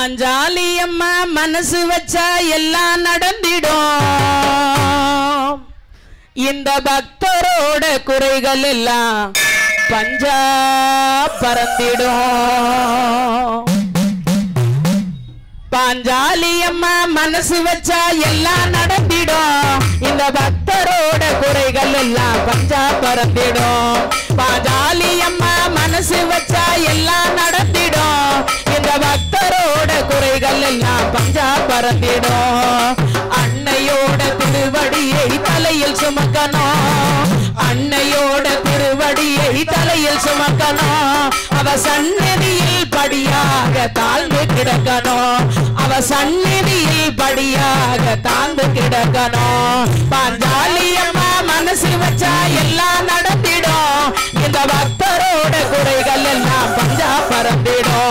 பாஞ்சாலி அம்மா மனசு வச்சா எல்லாம் நடந்திடும். இந்த பக்தரோட குறைகள் எல்லாம் பஞ்சா பறந்திடும். பாஞ்சாலி அம்மா மனசு வச்சா எல்லாம் நடந்திடும். இந்த பக்தரோட குறைகள் எல்லாம் பஞ்சா பறந்திடும். பாஞ்சாலி அம்மா மனசு வச்சா எல்லாம் நடந்திடும். இந்த பக்தரோட குறைகள் எல்லாம் பஞ்சா பறந்திடும். அன்னையோட திருவடியை தலையில் சுமக்கணும். அன்னையோட திருவடியை தலையில் சுமக்கணும். அவ சந்நிதியில் படியாக தாழ்ந்து கிடக்கணும். அவ சந்நிதியில் படியாக தாழ்ந்து கிடக்கணும். பாஞ்சாலி அம்மா மனசு வச்சா எல்லாம் நடந்திடும். இந்த பக்தரோட குறைகள் எல்லாம் பஞ்சா பறந்திடும்.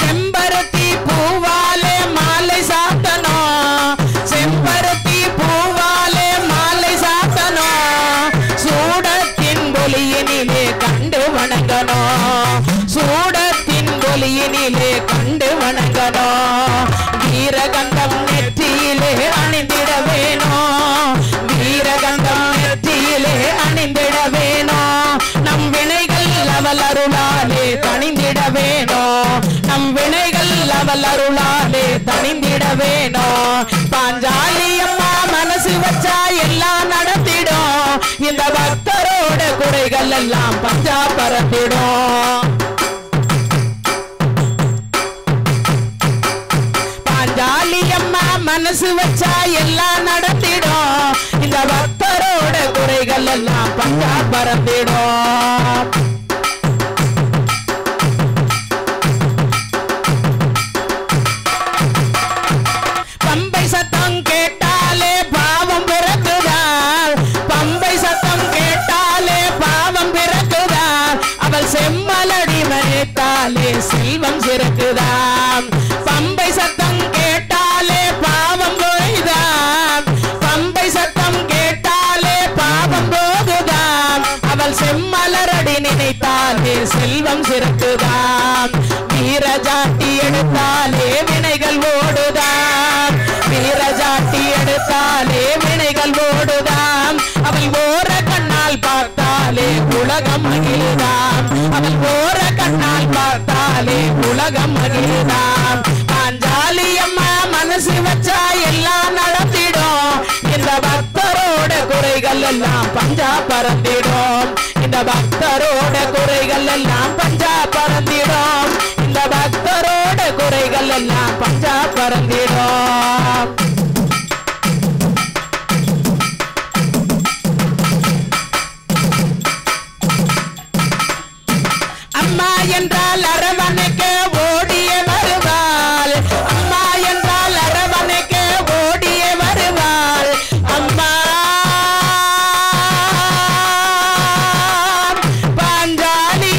செம்பருத்தி பூவாலே மாலை சாத்தணும். செம்பருத்தி பூவாலே மாலை சாத்தணும். சூடத்தின் ஒளியினிலே கண்டு வணங்கணும். சூடத்தின் ஒளியினிலே கண்டு வணங்கணும். வீரகண்டம் நெற்றியிலே அணிந்திட வேணும். வீரகண்டம் நெற்றியிலே அணிந்திட வேணும். நம் வினைகள் அவள் அருளாலே தணிந்திட வேணும். நம் வினைகள் அவள் அருளாலே தணிந்திட வேணும். பாஞ்சாலி அம்மா மனசு வச்சா எல்லாம் நடத்திடும். இந்த பக்தரோட குறைகள் எல்லாம் பஞ்சா பறந்திடும். பாஞ்சாலி அம்மா மனசு வச்சா எல்லாம் நடத்திடும். இந்த பக்தரோட குறைகள் எல்லாம் பஞ்சா பறந்திடும். பம்பை சத்தம் கேட்டாலே பாவம் பிறக்குதால். பம்பை சத்தம் கேட்டாலே பாவம் பிறக்குதால். அவள் செம்மலடி மறைத்தாலே செல்வம் சிறக்குதாம். பம்பை சத்தம் கேட்டாலே பாவம் போய்தாம். பம்பை சத்தம் கேட்டாலே பாவம் போகுதாம். அவள் செம்மலரடி நினைத்தாலே செல்வம் சிறக்குதாம். வீரஜாட்டி எடுத்தாலே வினைகள் ஓடுதாம். வீரஜாட்டி எடுத்தாலே வினைகள் ஓடுதாம். அவள் ஓர கண்ணால் பார்த்தாலே உலகம் மகிழ்தாம். அவள் ஓர கண்ணால் பார்த்தாலே உலகம் மகிழ்தாம். பாஞ்சாலி அம்மா மனசு வச்சா எல்லாம் நடத்திடும். இந்த பக்தரோட குறைகள் எல்லாம் பஞ்சா பறந்திடும். இந்த பக்தரோட குறைகள் எல்லாம் பஞ்சா பறந்திடும். இந்த பக்தரோட குறைகள் எல்லாம் பஞ்சா பறந்திடும். அம்மா என்றால் அரவணைக்க ஓடிய வருவாள். அம்மா என்றால் அரவணைக்க ஓடிய வருவாள். அம்மா பாஞ்சாலி.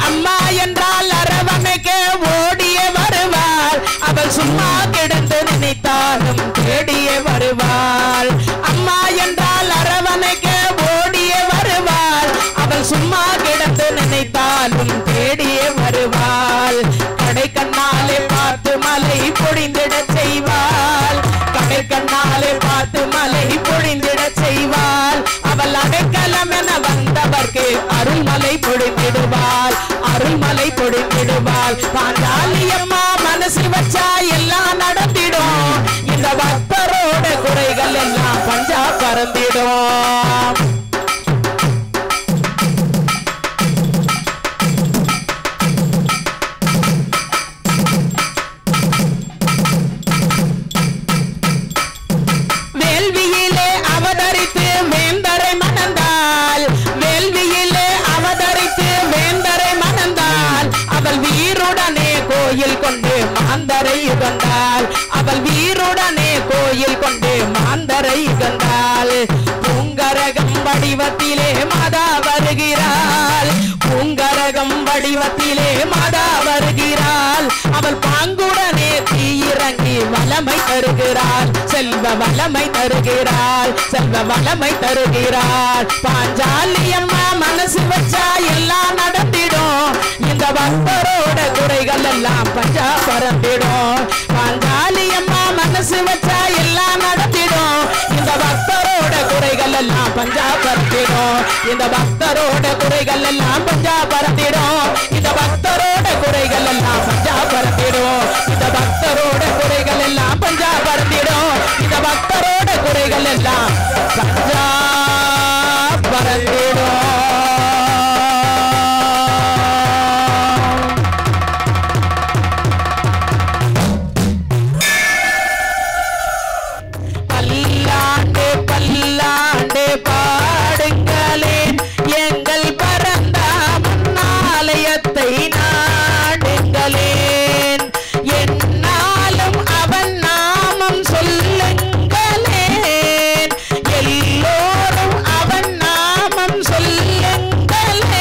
அம்மா என்றால் அரவணைக்க ஓடிய வருவாள். அவள் சும்மா கிடந்து நினைத்தாலும் தேடிய வருவாள். அம்மா என்றால் அரவணைக்க ஓடிய வருவாள். அவள் சும்மா கிடந்து நினைத்தாலும் தேடிய வருவாள். கடை கண்ணாலே பார்த்து மலை பொழிந்திட செய்வாள். கடை கண்ணாலே பார்த்து மலை பொழிந்திட செய்வாள். அவள் அடைக்கலம் என வந்தவர்க்கு அருள்மலை பொழிந்திடுவாள். அருள்மலை பொழிந்திடுவாள். பாஞ்சாலி அம்மா மனசு வச்சா எல்லாம் நடத்திடும். இந்த பக்தரோட குறைகள் எல்லாம் பஞ்சா பறந்திடும். வேள்வியிலே அவதரித்து வேந்தரை மணந்தாள். வேள்வியிலே அவதரித்து வேந்தரை மணந்தாள். அவள் வீருடனே கோயில் கொண்டு மாந்தரை யுகந்தாள். அவள் வீருடனே கோயில் கொண்டு மாந்தரை யுகந்தாள். பூங்கரகம் வடிவத்திலே மாதா வருகிறாள். பூங்கரகம் வடிவத்திலே மாதா வருகிறாள். அவள் பாங்குடனே தீயிறங்கி வலமை தருகிறாள். செல்வ வளமை தருகிறாள், செல்வ வளமை தருகிறாள். பாஞ்சாலி அம்மா மனசு வச்சா எல்லாம் நடத்திடும், இந்த பக்தரோட குறைகள் எல்லாம் பஞ்சா பறந்திடும். பாஞ்சாலி அம்மா மனசு வச்சா எல்லாம் நடத்திடும், இந்த பக்தரோட குறைகள் எல்லாம் பஞ்சா பறந்திடும், இந்த பக்தரோட குறைகள் எல்லாம் பஞ்சா பறந்திடும், இந்த பக்தரோட குறைகள் எல்லாம் பஞ்சா பறந்திடும், இந்த பக்தரோட குறைகள் எல்லாம் பஞ்சா பறந்திடும், இந்த பக்தரோட குறைகள் எல்லாம் பஞ்சா பறந்திடும். பல்லாண்டு பல்லாண்டு பாடுங்களேன் எங்கள் பரந்தாமன் ஆலயத்தை நாடுங்களேன், என்னாலும் அவன் நாமம் சொல்லுங்களேன், எல்லோரும் அவன் நாமம் சொல்லுங்களேன்,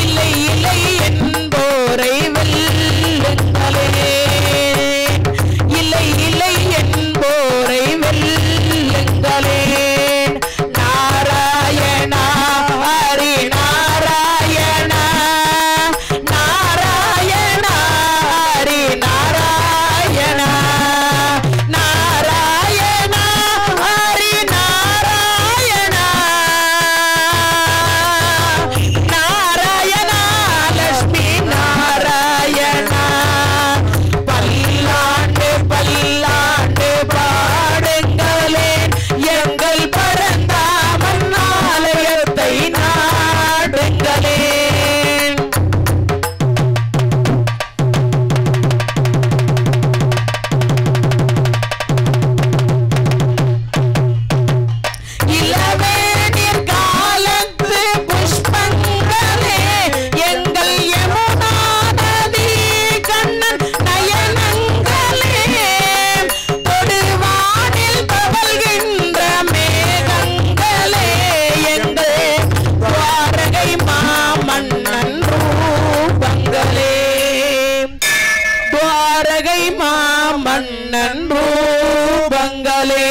இல்லை இல்லை என்போரை வெல்லுங்களேன், இல்லை இல்லை என்போரை வெல்லுங்களேன். நாராயணா ஹரி நாராயணா, நாராயணா ஹரி நாராயணா, நாராயணா ஹரி நாராயணா, நாராயணா லட்சுமி நாராயணா. பல்லாண்டு பல்லாண்டு பாடுங்களேன் எங்கள் பரந்தாமன் ஆலயத்தை நாடுங்களேன். இளவேனிற் காலத்து புஷ்பங்களே எங்கள் யமுனா நதி கண்ணன் நயனங்களே, தொடுவானில் தவழ்கின்ற மேகங்களே எங்கள் துவாரகை மாமன்னன் ரூபங்களே, துவாரகை மாமன்னன் ரூபங்களே.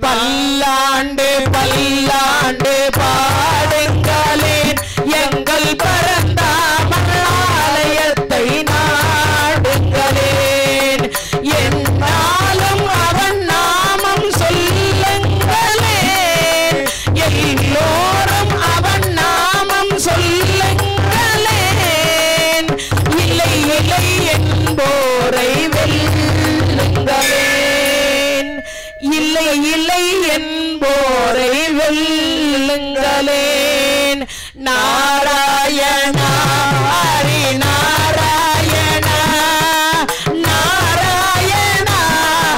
பல்லாண்டு பல்லாண்டு பாடுங்களேன் எங்கள் பரந்தாமன் ஆலயத்தை நாடுங்களேன், என்னாலும் அவன் நாமம் சொல்லுங்களேன், எல்லோரும் அவன் நாமம் சொல்லுங்களேன், இல்லை இல்லை என்போரை வெல்லுங்களேன், இல்லை இல்லை என்போரை வெல்லுங்களேன். நாராயணா ஹரி நாராயணா, நாராயணா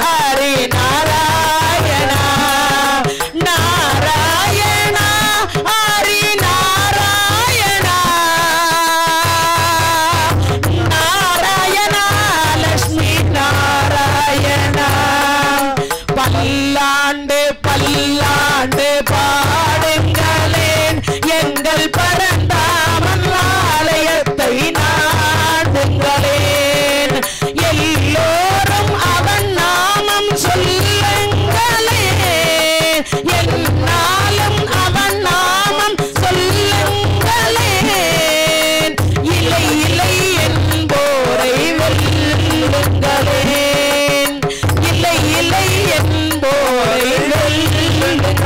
ஹரி நாராயணா, நாராயணா ஹரி நாராயணா, நாராயணா லட்சுமி நாராயணா. பல்லாண்டு பல்லாண்டு பாடுங்களேன் எங்கள் பரந்தாமன் ஆலயத்தை நாடுங்களேன், எல்லோரும் அவன் நாமம் சொல்லுங்களேன், என்னாலும் அவன் நாமம் சொல்லுங்களேன், இல்லை இல்லை என்போரை வெல்லுங்களேன், இல்லை இல்லை என்போரை வெல்லுங்களேன்.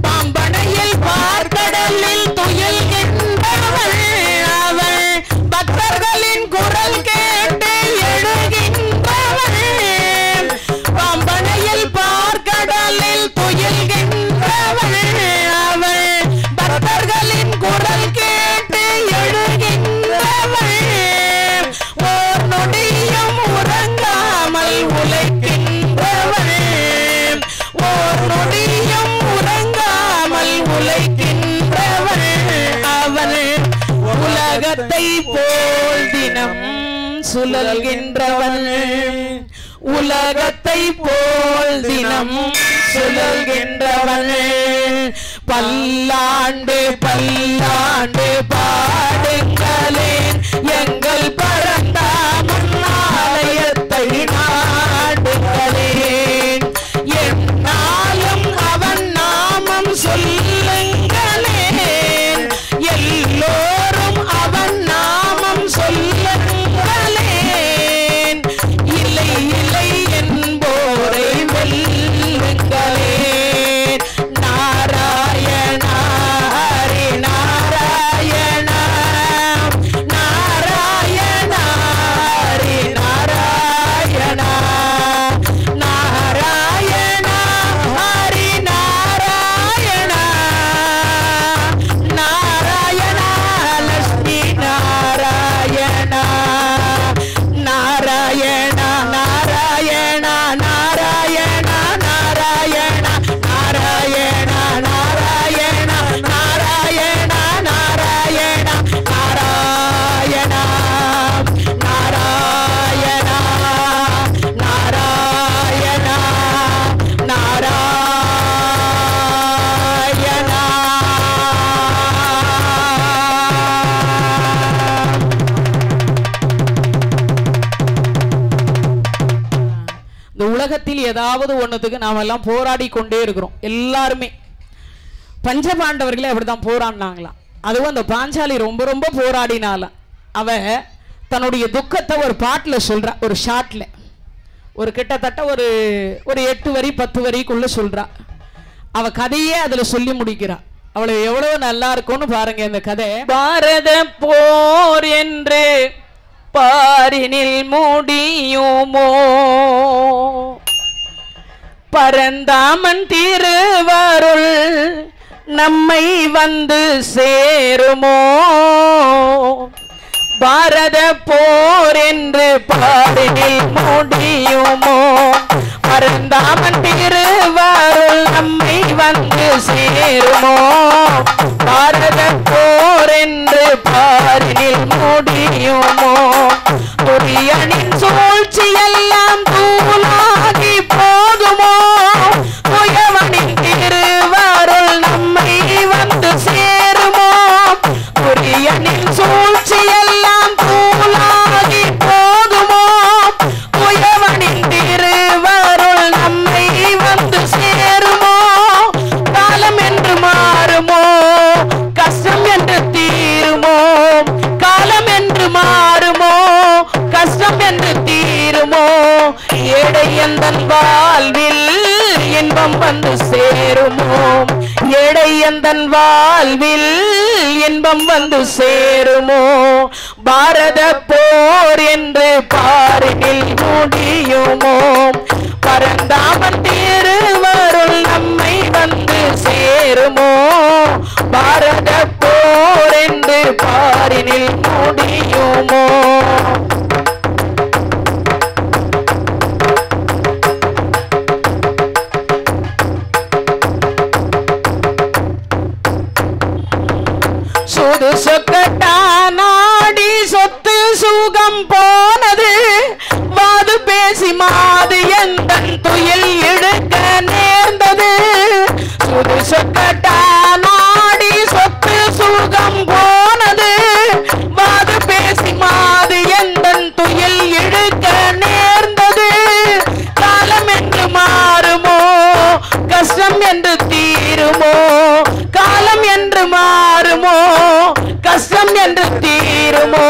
பாம்பனையில் பார்க்கடலில் துயில்கின்றவள் அவள், பக்தர்களின் குரல் கேட்டு எழுகின்றவள். பாம்பனையில் பார்க்கடலில் துயில்கின்றவள் அவள், பக்தர்களின் குரல் கேட்டு எழுகின்றவள். ஓர் நொடியும் உறங்காமல் உழைக்கின்றவள், ஓர் நொடியும் உறங்காமல் உழைக்கின்றவள் அவள், உலகத்தை போல் தினம் சுழல்கின்றவன் உலகத்தை போல் தினம் சுழல்கின்றவன் பல்லாண்டு பல்லாண்டு பாடுங்களேன் எங்கள் பரந்தாமன் ஆலயத்தை நாடுங்களேன் என்னாலும் அவன் நாமம் சொல்லுங்களேன் எல்லோரும் அவன் நாமம் சொல்லுங்களேன் இல்லை இல்லை என்போரை வெல்லுங்களேன் நாராயணா ஹரி நாராயணா நாராயணா ஹரி நாராயணா நாராயணா ஹரி நாராயணா நாராயணா லட்சுமி நாராயணா நாராயணா நாராயணா நாராயணா நாராயணா நாராயணா நாராயணா நாராயணா நாராயணா நாராயணா நாராயணா நாராயணா இந்த உலகத்தில் ஏதாவது ஒண்ணுத்துக்கு நாம எல்லாம் போராடி கொண்டே இருக்கிறோம் எல்லாருமே. பஞ்சபாண்டவர்களே அப்படிதான் போராடினாங்களாம். அதுவும் அந்த பாஞ்சாலி ரொம்ப ரொம்ப போராடினாலாம். அவ தன்னுடைய துக்கத்தை ஒரு பாட்டுல சொல்றா, ஒரு ஷார்ட்ல, ஒரு கிட்டத்தட்ட ஒரு 8 வரி 10 வரிக்குள்ள சொல்றா. அவ கதையே அதுல சொல்லி முடிக்கிறா. அவளை எவ்வளவு நல்லா இருக்கும்னு பாருங்க இந்த கதை. பாரத போர் என்று பாரினில் முடியுமோ பரந்தாமன் திருவருள் நம்மை வந்து சேருமோ பாரத போர் என்று பாரினில் முடியுமோ பரந்தாமன் திருவருள் நம்மை வந்து சேருமோ பாரத போர் என்று பாரினில் முடியுமோ துரியனின் சூழ்ச்சி எல்லாம் தூளாகி போகுமோ துயவனின் திருவருள் நம்மை வந்து சேருமோ துரியனின் சூழ்ச்சி எல்லாம் தூளாகி போகுமோ துயவனின் திருவருள் நம்மை வந்து சேருமோ காலம் என்று மாறுமோ கஷ்டம் என்று தீருமோ காலம் என்று மாறுமோ கஷ்டம் என்று தீருமோ ஏழை எந்தன் வாழ்வில் இன்பம் வந்து சேருமோ ஏழை எந்தன் வாழ்வில் இன்பம் வந்து சேருமோ பாரத போர் என்று பாரினில் முடியுமோ பரந்தாமன் திருவருள் நம்மை வந்து சேருமோ பாரத போர் என்று பாரினில் முடியுமோ சுடு சொக்கட்டா நாடி சொத்து சுகம் போனது வாது பேசி மாது எந்தன் துயில் இழுக்க நேர்ந்தது சுடு சொக்கட்டா நாடி சொத்து சுகம் போனது வாது பேசி மாது எந்தன் துயில் இழுக்க நேர்ந்தது காலம் என்று மாறுமோ கஷ்டம் என்று தீருமோ காலம் என்று மாறுமோ கஷ்டம் என்று தீருமோ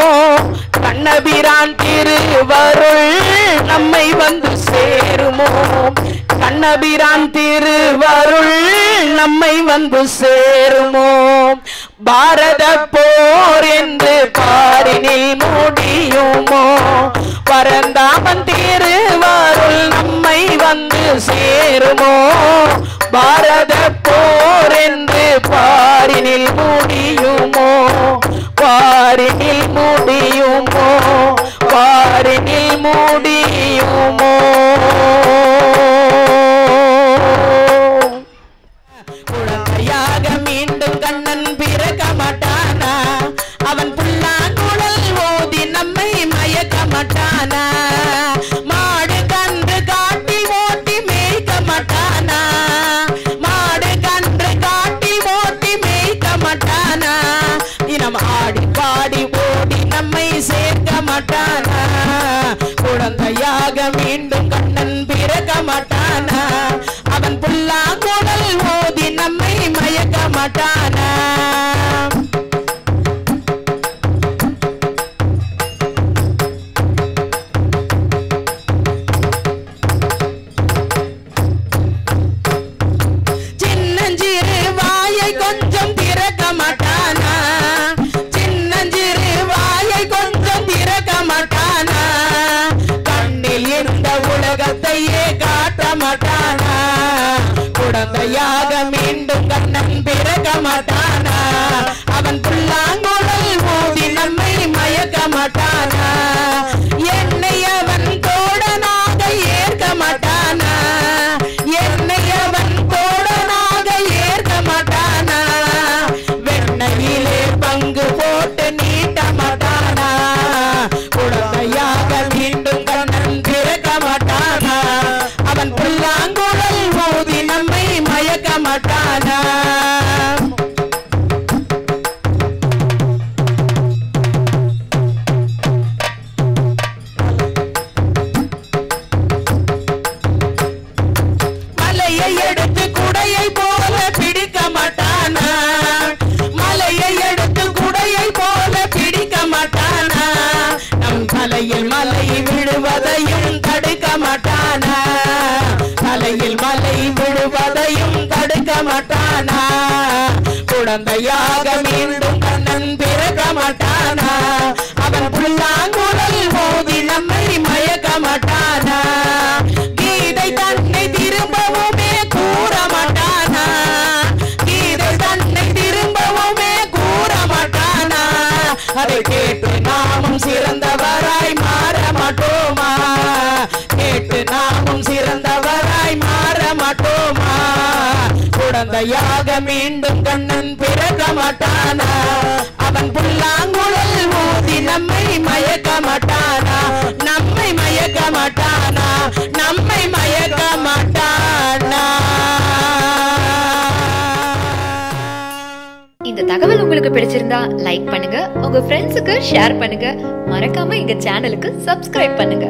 கண்ணபிரான் திருவருள் நம்மை வந்து சேருமோ கண்ணபிரான் திருவருள் நம்மை வந்து சேருமோ பாரத போர் என்று பாரினில் முடியுமோ பரந்தாமன் திருவருள் நம்மை வந்து சேருமோ பாரத போர் என்று பாரினில் முடியுமோ பாரினில் முடியுமோ பாரினில் முடியுமோ குழந்தையாக மீண்டும் கண்ணன் பிறக்க மாட்டானா மாட்டானா குழந்தையாக மீண்டும் கண்ணன் பிறக்க மாட்டானா அவன் புல்லாங்குழல் ஊதி நம்மை மயக்க மாட்டானா என்னை அவன் தோழனாக ஏற்க மாட்டானா என்னை அவன் தோழனாக ஏற்க மாட்டானா வெண்ணையிலே பங்கு போட்டு நீட்ட மாட்டானா குழந்தையாக மீண்டும் கண்ணன் பிறக்க மாட்டானா அவன் புல்லாங்குழல் ஊதி நம்மை மயக்க மாட்டானா மலையை எடுத்து குடையை போல பிடிக்க மாட்டானா மலையை எடுத்து குடையை போல பிடிக்க மாட்டானா நம் தலையில் மலை விழுவதையும் தடுக்க மாட்டானா தலையில் மலை விழுவதையும் தடுக்க மாட்டானா குழந்தையாக மீண்டும் கண்ணன் பிறக்க மாட்டானா அவன் புல்லாங்குழல் ஊதி நம்மை மயக்க மாட்டானா கீதை தன்னை திரும்பவுமே கூற மாட்டானா கீதை தன்னை திரும்பவுமே கூற மாட்டானா அதை கேட்டு நாமும் சிறந்தவராய் மாற மாட்டோமா கேட்டு நாமும் சிறந்தவராய் மாற மாட்டோமா குழந்தையாக மீண்டும் கண்ணன் பிறக்க மாட்டானா அவன் புல்லாங்குழல் ஊதி நம்மை மயக்க மாட்டானா நம்மை மயக்க மாட்டானா நம்மை மயக்க மாட்டானா. இந்த தகவல் உங்களுக்கு பிடிச்சிருந்தா லைக் பண்ணுங்க, உங்க ஃப்ரெண்ட்ஸுக்கு ஷேர் பண்ணுங்க, மறக்காம எங்க சேனலுக்கு சப்ஸ்கிரைப் பண்ணுங்க.